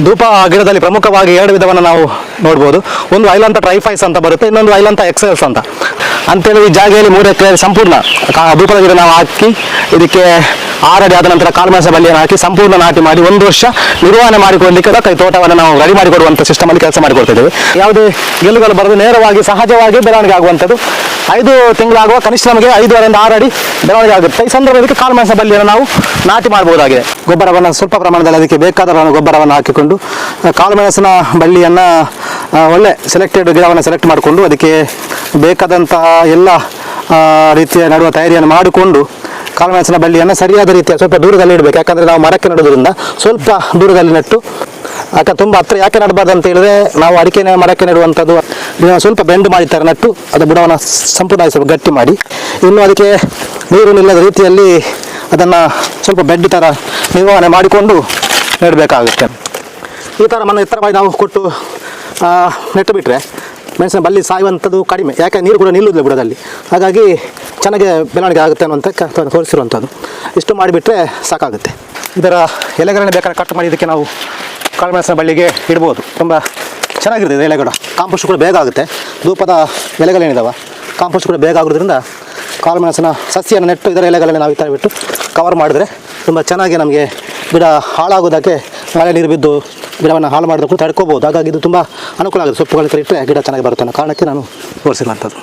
ಧೂಪ ಗಿಡದಲ್ಲಿ ಪ್ರಮುಖವಾಗಿ ಎರಡು ವಿಧವನ್ನು ನಾವು ನೋಡ್ಬೋದು. ಒಂದು ಐಲಂತ ಟ್ರೈಫೈಸ್ ಅಂತ ಬರುತ್ತೆ, ಇನ್ನೊಂದು ಐಲಂತ ಎಕ್ಸೆಲ್ಸ್ ಅಂತ ಅಂತೇಳಿ. ಈ ಜಾಗೆಯಲ್ಲಿ 3 ಎಕರೆ ಸಂಪೂರ್ಣ ಧೂಪದ ಗಿಡ ನಾವು ಹಾಕಿ ಇದಕ್ಕೆ 6 ಅಡಿ ಆದ ನಂತರ ಕಾಳುಮೆಣಸ ಬಳ್ಳಿಯನ್ನು ಹಾಕಿ ಸಂಪೂರ್ಣ ನಾಟಿ ಮಾಡಿ 1 ವರ್ಷ ನಿರ್ವಹಣೆ ಮಾಡಿಕೊಳ್ಳಲಿಕ್ಕೆ ಕೈ ತೋಟವನ್ನು ನಾವು ರೆಡಿ ಮಾಡಿಕೊಡುವಂಥ ಸಿಸ್ಟಮಲ್ಲಿ ಕೆಲಸ ಮಾಡಿಕೊಡ್ತಿದ್ದೇವೆ. ಯಾವುದೇ ಗೆಲ್ಲುಗಳು ಬರೆದು ನೇರವಾಗಿ ಸಹಜವಾಗಿ ಬೆಳವಣಿಗೆ ಆಗುವಂಥದ್ದು. 5 ತಿಂಗಳಾಗುವ ಕನಿಷ್ಠ ನಮಗೆ 5ರಿಂದ 6 ಅಡಿ ಬೆಳವಣಿಗೆ ಆಗುತ್ತೆ. ಈ ಸಂದರ್ಭದಲ್ಲಿ ಕಾಳುಮೆಣಸ ಬಳ್ಳಿಯನ್ನು ನಾವು ನಾಟಿ ಮಾಡಬಹುದಾಗಿದೆ. ಗೊಬ್ಬರವನ್ನು ಸ್ವಲ್ಪ ಪ್ರಮಾಣದಲ್ಲಿ ಅದಕ್ಕೆ ಬೇಕಾದ ಗೊಬ್ಬರವನ್ನು ಹಾಕಿಕೊಂಡು ಕಾಳುಮೆಣಸಿನ ಬಳ್ಳಿಯನ್ನು ಒಳ್ಳೆ ಸೆಲೆಕ್ಟೆಡ್ ಗಿಡವನ್ನು ಸೆಲೆಕ್ಟ್ ಮಾಡಿಕೊಂಡು ಅದಕ್ಕೆ ಬೇಕಾದಂತಹ ಎಲ್ಲ ರೀತಿಯ ನಡುವ ತಯಾರಿಯನ್ನು ಮಾಡಿಕೊಂಡು ಕಾಳುಮೆಣಸಿನ ಬಳ್ಳಿಯನ್ನು ಸರಿಯಾದ ರೀತಿಯ ಸ್ವಲ್ಪ ದೂರದಲ್ಲಿ ಇಡಬೇಕು. ಯಾಕಂದರೆ ನಾವು ಮರಕ್ಕೆ ನೆಡೋದ್ರಿಂದ ಸ್ವಲ್ಪ ದೂರದಲ್ಲಿ ನೆಟ್ಟು, ಯಾಕೆ ತುಂಬ ಹತ್ತಿರ ಯಾಕೆ ನೆಡಬಾರ್ದು ಅಂತ ಹೇಳಿದ್ರೆ, ನಾವು ಅಡಿಕೆ ಮರಕ್ಕೆ ನೆಡುವಂಥದ್ದು ಸ್ವಲ್ಪ ಬೆಂಡ್ ಮಾಡಿರ್ತಾರೆ ನೆಟ್ಟು ಅದು ಬುಡವನ್ನು ಸಂಪೂರ್ಣವಾಗಿ ಸ್ವಲ್ಪ ಗಟ್ಟಿ ಮಾಡಿ, ಇನ್ನು ಅದಕ್ಕೆ ನೀರು ನಿಲ್ಲದ ರೀತಿಯಲ್ಲಿ ಅದನ್ನು ಸ್ವಲ್ಪ ಬೆಡ್ ಥರ ನಿರ್ವಹಣೆ ಮಾಡಿಕೊಂಡು ನೆಡಬೇಕಾಗುತ್ತೆ. ಈ ಥರ ಮಣ್ಣು ಎತ್ತರವಾಗಿ ನಾವು ಕೊಟ್ಟು ನೆಟ್ಟು ಬಿಟ್ಟರೆ ಮೆಣಸಿನ ಬಳ್ಳಿ ಸಾಯುವಂಥದ್ದು ಕಡಿಮೆ. ಯಾಕೆ ನೀರು ಕೂಡ ನಿಲ್ಲುವುದಿಲ್ಲ ಬುಡದಲ್ಲಿ, ಹಾಗಾಗಿ ಚೆನ್ನಾಗಿ ಬೆಳವಣಿಗೆ ಆಗುತ್ತೆ ಅನ್ನುವಂಥ ತೋರಿಸಿರುವಂಥದ್ದು. ಇಷ್ಟು ಮಾಡಿಬಿಟ್ರೆ ಸಾಕಾಗುತ್ತೆ. ಇದರ ಎಲೆಗಳನ್ನು ಬೇಕಾದ್ರೆ ಕಟ್ ಮಾಡಿ ಇದಕ್ಕೆ ನಾವು ಕಾಳುಮೆಣಸಿನ ಬಳ್ಳಿಗೆ ಇಡ್ಬೋದು. ತುಂಬ ಚೆನ್ನಾಗಿರ್ತದೆ ಎಲೆಗಳು. ಕಾಂಪೋಸ್ಟ್ ಕೂಡ ಬೇಗ ಆಗುತ್ತೆ. ಧೂಪದ ಎಲೆಗಳೇನಿದಾವೆ ಕಾಂಪೋಸ್ಟ್ ಕೂಡ ಬೇಗ ಆಗೋದ್ರಿಂದ ಕಾಳುಮೆಣಸಿನ ಸಸಿಯನ್ನು ನೆಟ್ಟು ಇದರ ಎಲೆಗಳನ್ನು ನಾವು ಈ ಥರ ಬಿಟ್ಟು ಕವರ್ ಮಾಡಿದ್ರೆ ತುಂಬ ಚೆನ್ನಾಗಿ ನಮಗೆ ಗಿಡ ಹಾಳಾಗೋದಕ್ಕೆ ಮಳೆ ನೀರು ಬಿದ್ದು ಗಿಡವನ್ನು ಹಾಳು ಮಾಡೋದಕ್ಕೂ ತಡ್ಕೋಬೋದು. ಹಾಗಾಗಿ ಇದು ತುಂಬ ಅನುಕೂಲ ಆಗುತ್ತೆ. ಸೊಪ್ಪುಗಳ ಇಟ್ಟರೆ ಗಿಡ ಚೆನ್ನಾಗಿ ಬರುತ್ತೆ ಅನ್ನೋ ಕಾರಣಕ್ಕೆ ನಾನು ತೋರಿಸಿರುವಂಥದ್ದು.